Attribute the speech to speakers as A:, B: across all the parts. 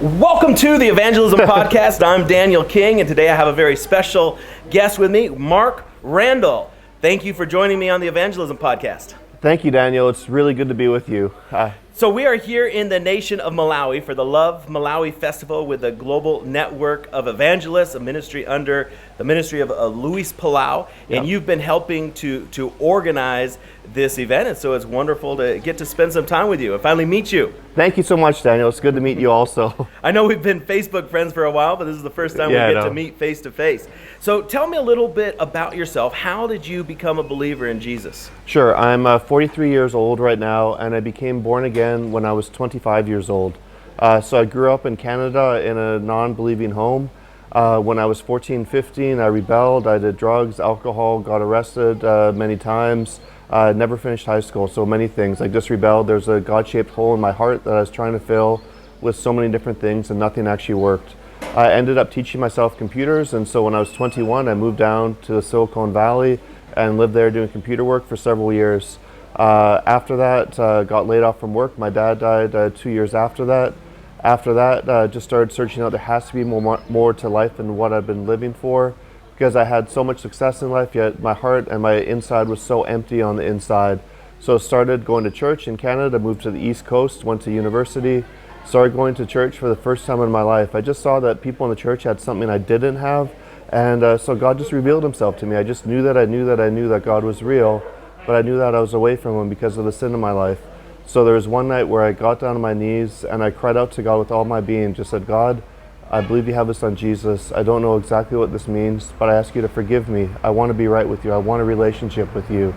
A: Welcome to the Evangelism Podcast. I'm Daniel King, and today I have a very special guest with me, Marc Randall. Thank you for joining me on the Evangelism Podcast.
B: Thank you, Daniel. It's really good to be with you.
A: So we are here in the nation of Malawi for the Love Malawi Festival with a global network of evangelists, a ministry under the ministry of Luis Palau, and you've been helping to organize this event, and so it's wonderful to get to spend some time with you and finally meet you.
B: Thank you so much, Daniel. It's good to meet you also.
A: I know we've been Facebook friends for a while, but this is the first time we get to meet face to face. So tell me a little bit about yourself. How did you become a believer in Jesus?
B: Sure. I'm 43 years old right now, and I became born again when I was 25 years old. So I grew up in Canada in a non-believing home. When I was 14, 15, I rebelled. I did drugs, alcohol, got arrested many times. Never finished high school, so many things. I just rebelled. There's a God-shaped hole in my heart that I was trying to fill with so many different things, and nothing actually worked. I ended up teaching myself computers, and so when I was 21, I moved down to the Silicon Valley and lived there doing computer work for several years. After that, got laid off from work. My dad died 2 years after that. After that, just started searching out. There has to be more to life than what I've been living for, because I had so much success in life, yet my heart and my inside was so empty on the inside. So I started going to church in Canada, moved to the East Coast, went to university, started going to church for the first time in my life. I just saw that people in the church had something I didn't have, and so God just revealed himself to me. I just knew that God was real, but I knew that I was away from him because of the sin in my life. So there was one night where I got down on my knees and I cried out to God with all my being, just said, God, I believe you have a son, Jesus. I don't know exactly what this means, but I ask you to forgive me. I want to be right with you. I want a relationship with you.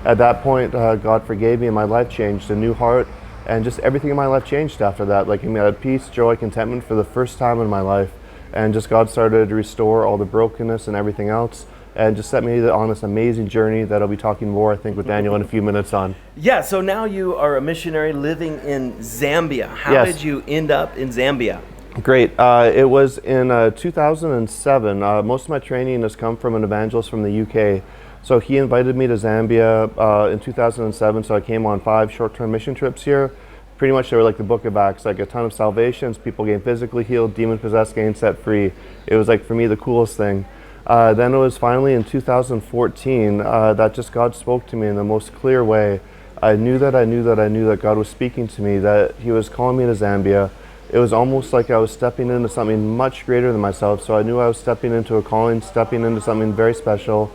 B: At that point, God forgave me and my life changed, a new heart, and just everything in my life changed after that. Like, I had peace, joy, contentment for the first time in my life, and just God started to restore all the brokenness and everything else, and just set me on this amazing journey that I'll be talking more, I think, with Daniel in a few minutes on.
A: Yeah, so now you are a missionary living in Zambia. How did you end up in Zambia?
B: Great. It was in 2007. Most of my training has come from an evangelist from the UK. So he invited me to Zambia in 2007. So I came on 5 short-term mission trips here. Pretty much they were like the book of Acts, like a ton of salvations, people getting physically healed, demon-possessed, getting set free. It was like, for me, the coolest thing. Then it was finally in 2014 that just God spoke to me in the most clear way. I knew that God was speaking to me, that he was calling me to Zambia. It was almost like I was stepping into something much greater than myself. So I knew I was stepping into a calling, stepping into something very special.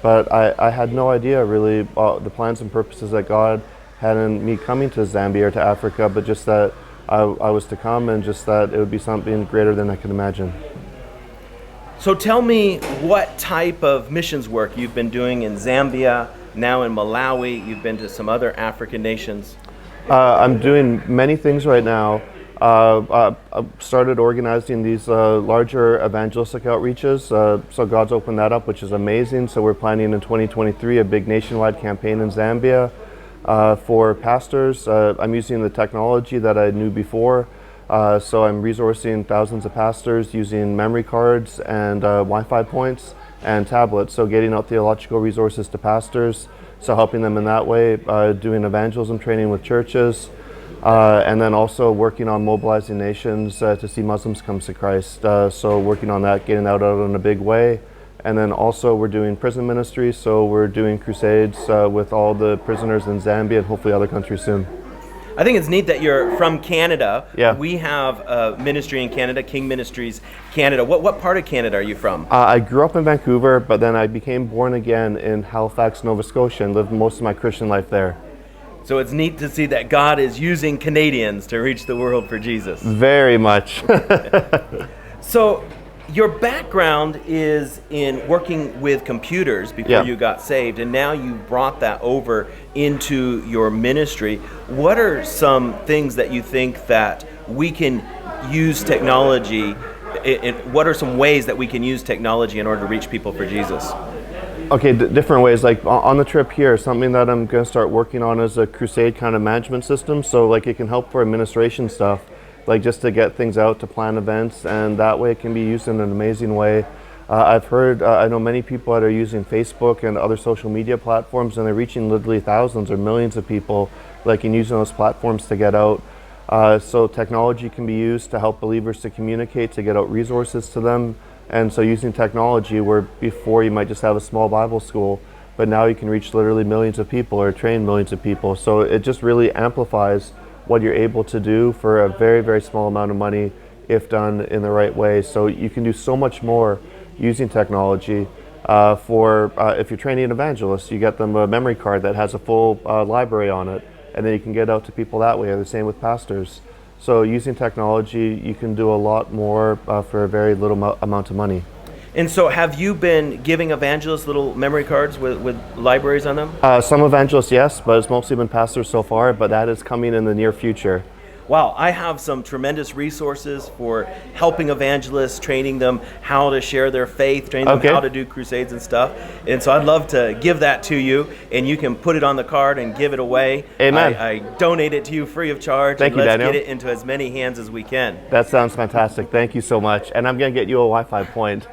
B: But I had no idea really the plans and purposes that God had in me coming to Zambia or to Africa, but just that I was to come, and just that it would be something greater than I could imagine.
A: So tell me what type of missions work you've been doing in Zambia, now in Malawi. You've been to some other African nations.
B: I'm doing many things right now. I started organizing these larger evangelistic outreaches, so God's opened that up, which is amazing. So we're planning in 2023 a big nationwide campaign in Zambia for pastors. I'm using the technology that I knew before, so I'm resourcing thousands of pastors using memory cards and Wi-Fi points and tablets, so getting out theological resources to pastors, so helping them in that way, doing evangelism training with churches, and then also working on mobilizing nations to see Muslims come to Christ. So working on that, getting that out in a big way. And then also we're doing prison ministry, so we're doing crusades with all the prisoners in Zambia and hopefully other countries soon.
A: I think it's neat that you're from Canada.
B: Yeah.
A: We have a ministry in Canada, King Ministries Canada. What part of Canada are you from?
B: I grew up in Vancouver, but then I became born again in Halifax, Nova Scotia, and lived most of my Christian life there.
A: So it's neat to see that God is using Canadians to reach the world for Jesus.
B: Very much.
A: So your background is in working with computers before you got saved, and now you brought that over into your ministry. What are some things that you think that we can use technology, what are some ways that we can use technology in order to reach people for Jesus?
B: Okay, different ways. Like on the trip here, something that I'm going to start working on is a Crusade kind of management system. So like it can help for administration stuff, like just to get things out, to plan events, and that way it can be used in an amazing way. I've heard, I know many people that are using Facebook and other social media platforms, and they're reaching literally thousands or millions of people, like in using those platforms to get out. So technology can be used to help believers to communicate, to get out resources to them. And so using technology, where before you might just have a small Bible school, but now you can reach literally millions of people or train millions of people. So it just really amplifies what you're able to do for a very, very small amount of money if done in the right way. So you can do so much more using technology. If you're training an evangelist, you get them a memory card that has a full library on it, and then you can get out to people that way. The same with pastors. So using technology, you can do a lot more for a very little amount of money.
A: And so have you been giving evangelists little memory cards with libraries on them?
B: Some evangelists, yes, but it's mostly been pastors so far, but that is coming in the near future.
A: Wow, I have some tremendous resources for helping evangelists, training them how to share their faith, training them how to do crusades and stuff. And so I'd love to give that to you, and you can put it on the card and give it away.
B: Amen.
A: I donate it to you free of charge.
B: Thank you,
A: let's
B: Daniel.
A: get it into as many hands as we can.
B: That sounds fantastic. Thank you so much. And I'm going to get you a Wi-Fi point.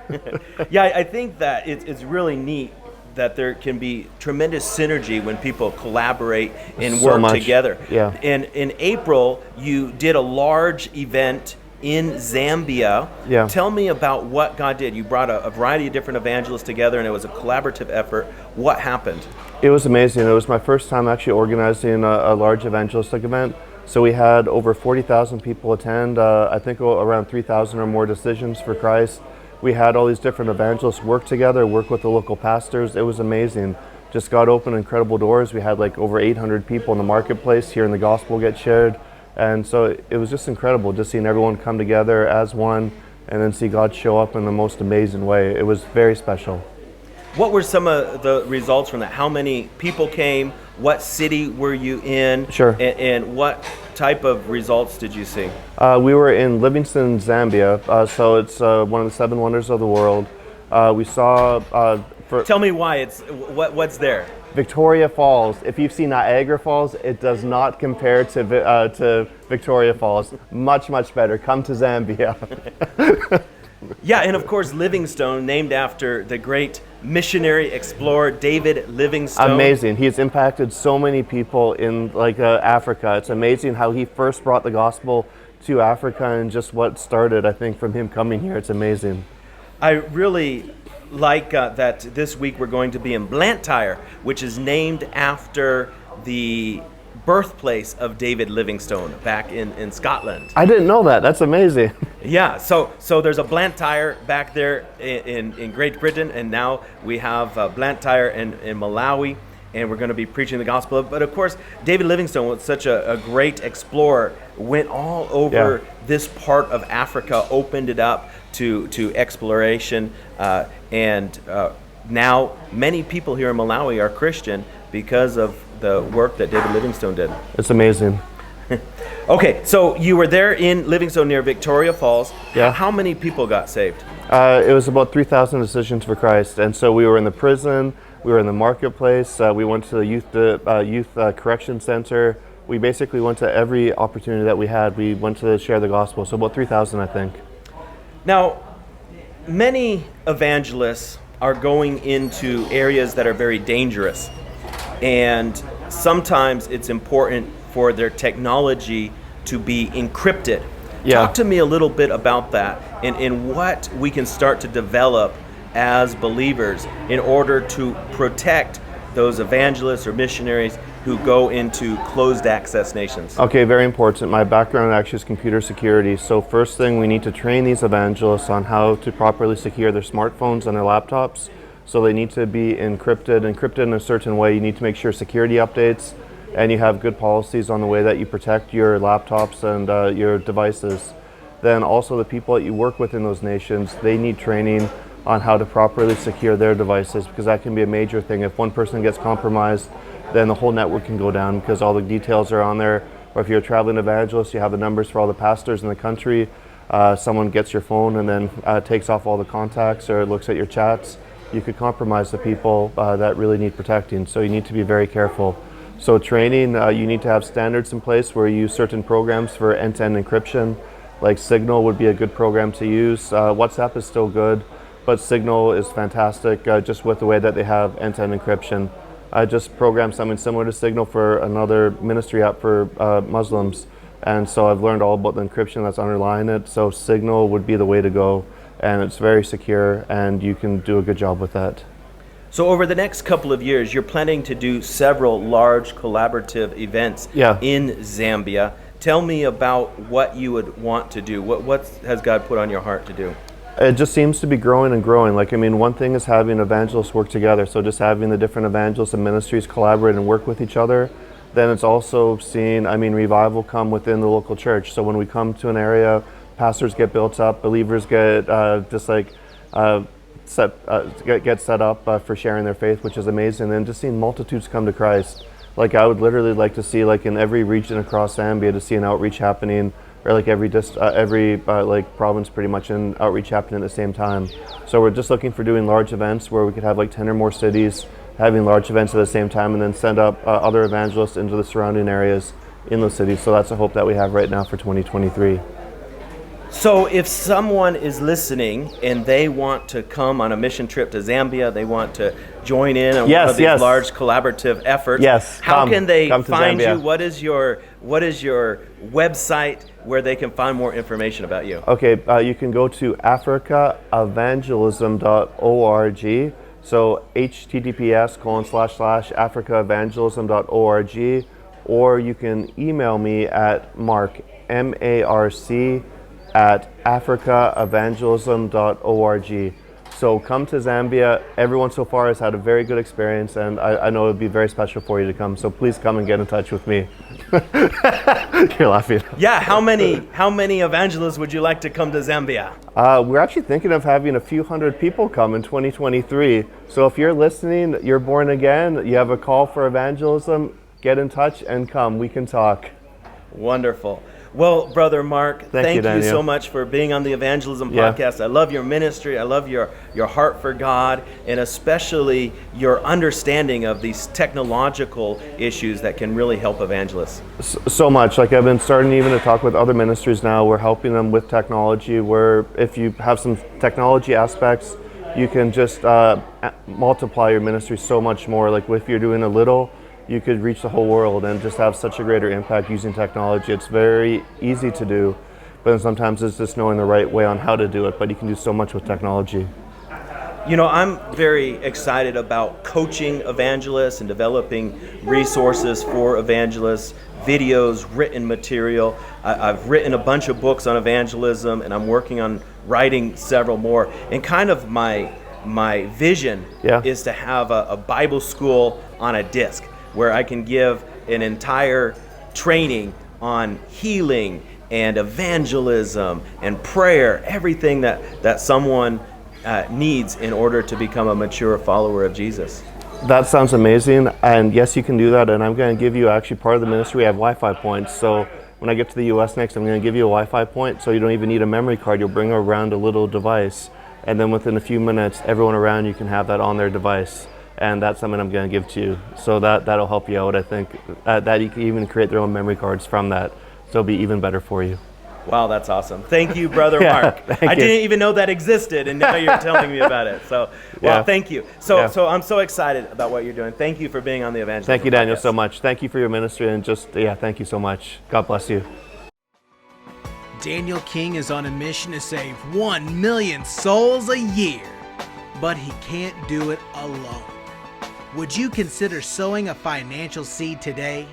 A: Yeah, I think that it's really neat that there can be tremendous synergy when people collaborate and work together.
B: Yeah.
A: And in April, you did a large event in Zambia.
B: Yeah.
A: Tell me about what God did. You brought a variety of different evangelists together, and it was a collaborative effort. What happened?
B: It was amazing. It was my first time actually organizing a large evangelistic event. So we had over 40,000 people attend, I think around 3,000 or more decisions for Christ. We had all these different evangelists work together, work with the local pastors. It was amazing. Just God opened incredible doors. We had like over 800 people in the marketplace hearing the gospel get shared. And so it was just incredible just seeing everyone come together as one and then see God show up in the most amazing way. It was very special.
A: What were some of the results from that? How many people came? What city were you in?
B: Sure.
A: And what type of results did you see?
B: We were in Livingstone, Zambia. So it's one of the 7 wonders of the world. We saw...
A: Tell me why. What's there?
B: Victoria Falls. If you've seen Niagara Falls, it does not compare to Victoria Falls. Much, much better. Come to Zambia.
A: Yeah, and of course Livingstone, named after the great missionary explorer David Livingstone.
B: Amazing. He's impacted so many people in Africa. It's amazing how he first brought the gospel to Africa and just what started, I think, from him coming here. It's amazing.
A: I really like that this week we're going to be in Blantyre, which is named after the birthplace of David Livingstone back in Scotland.
B: I didn't know that. That's amazing.
A: Yeah, so there's a Blantyre back there in Great Britain, and now we have Blantyre in Malawi, and we're going to be preaching the gospel. But of course, David Livingstone was such a great explorer, went all over this part of Africa, opened it up to exploration, and now many people here in Malawi are Christian because of the work that David Livingstone did.
B: It's amazing.
A: Okay, so you were there in Livingstone near Victoria Falls.
B: Yeah.
A: How many people got saved?
B: It was about 3,000 decisions for Christ. And so we were in the prison, we were in the marketplace, we went to the youth correction center. We basically went to every opportunity that we had. We went to share the gospel. So about 3,000, I think.
A: Now, many evangelists are going into areas that are very dangerous. And sometimes it's important for their technology to be encrypted.
B: Yeah.
A: Talk to me a little bit about that and what we can start to develop as believers in order to protect those evangelists or missionaries who go into closed access nations.
B: Okay, very important. My background actually is computer security. So first thing, we need to train these evangelists on how to properly secure their smartphones and their laptops. So they need to be encrypted in a certain way. You need to make sure security updates, and you have good policies on the way that you protect your laptops and your devices. Then also the people that you work with in those nations, they need training on how to properly secure their devices, because that can be a major thing. If one person gets compromised, then the whole network can go down because all the details are on there. Or if you're a traveling evangelist, you have the numbers for all the pastors in the country. Someone gets your phone and then takes off all the contacts or looks at your chats. You could compromise the people that really need protecting. So you need to be very careful. So training, you need to have standards in place where you use certain programs for end-to-end encryption. Like Signal would be a good program to use. WhatsApp is still good, but Signal is fantastic just with the way that they have end-to-end encryption. I just programmed something similar to Signal for another ministry app for Muslims. And so I've learned all about the encryption that's underlying it. So Signal would be the way to go, and it's very secure, and you can do a good job with that.
A: So over the next couple of years, you're planning to do several large collaborative events in Zambia. Tell me about what you would want to do. What has God put on your heart to do?
B: It just seems to be growing and growing. Like, I mean, one thing is having evangelists work together. So just having the different evangelists and ministries collaborate and work with each other. Then it's also seeing, revival come within the local church. So when we come to an area, pastors get built up, believers get set up for sharing their faith, which is amazing. And then just seeing multitudes come to Christ. Like, I would literally like to see, like, in every region across Zambia, to see an outreach happening, or like every province pretty much, an outreach happening at the same time. So we're just looking for doing large events where we could have like 10 or more cities having large events at the same time, and then send up other evangelists into the surrounding areas in those cities. So that's a hope that we have right now for 2023.
A: So if someone is listening and they want to come on a mission trip to Zambia, they want to join in on one of these large collaborative efforts, how can they find you? What is your website where they can find more information about you?
B: Okay, you can go to africaevangelism.org. So https://africaevangelism.org, or you can email me at Marc, MARC, at africaevangelism.org. So come to Zambia. Everyone so far has had a very good experience, and I know it would be very special for you to come. So please come and get in touch with me. You're laughing.
A: Yeah, how many evangelists would you like to come to Zambia?
B: We're actually thinking of having a few hundred people come in 2023. So if you're listening, you're born again, you have a call for evangelism, get in touch and come. We can talk.
A: Wonderful. Well, Brother Marc, thank you so much for being on the Evangelism Podcast. I love your ministry. I love your heart for God, and especially your understanding of these technological issues that can really help evangelists.
B: So much. Like, I've been starting even to talk with other ministries now. We're helping them with technology, where if you have some technology aspects, you can just multiply your ministry so much more. Like, if you're doing a little, you could reach the whole world and just have such a greater impact using technology. It's very easy to do, but sometimes it's just knowing the right way on how to do it, but you can do so much with technology.
A: You know, I'm very excited about coaching evangelists and developing resources for evangelists, videos, written material. I've written a bunch of books on evangelism, and I'm working on writing several more. And kind of my vision is to have a Bible school on a disc, where I can give an entire training on healing and evangelism and prayer, everything that someone needs in order to become a mature follower of Jesus.
B: That sounds amazing, and yes, you can do that, and I'm going to give you actually part of the ministry. We have Wi-Fi points, so when I get to the US next, I'm going to give you a Wi-Fi point, so you don't even need a memory card. You'll bring around a little device, and then within a few minutes, everyone around you can have that on their device. And that's something I'm going to give to you. So that'll help you out, I think. That you can even create their own memory cards from that. So it'll be even better for you.
A: Wow, that's awesome. Thank you, Brother Marc. I didn't even know that existed, and now you're telling me about it. So, thank you. So I'm so excited about what you're doing. Thank you for being on the Evangelism
B: Thank you, Daniel,
A: Podcast.
B: so much. Thank you for your ministry, and thank you so much. God bless you.
C: Daniel King is on a mission to save 1 million souls a year, but he can't do it alone. Would you consider sowing a financial seed today?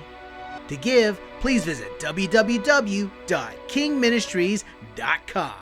C: To give, please visit www.kingministries.com.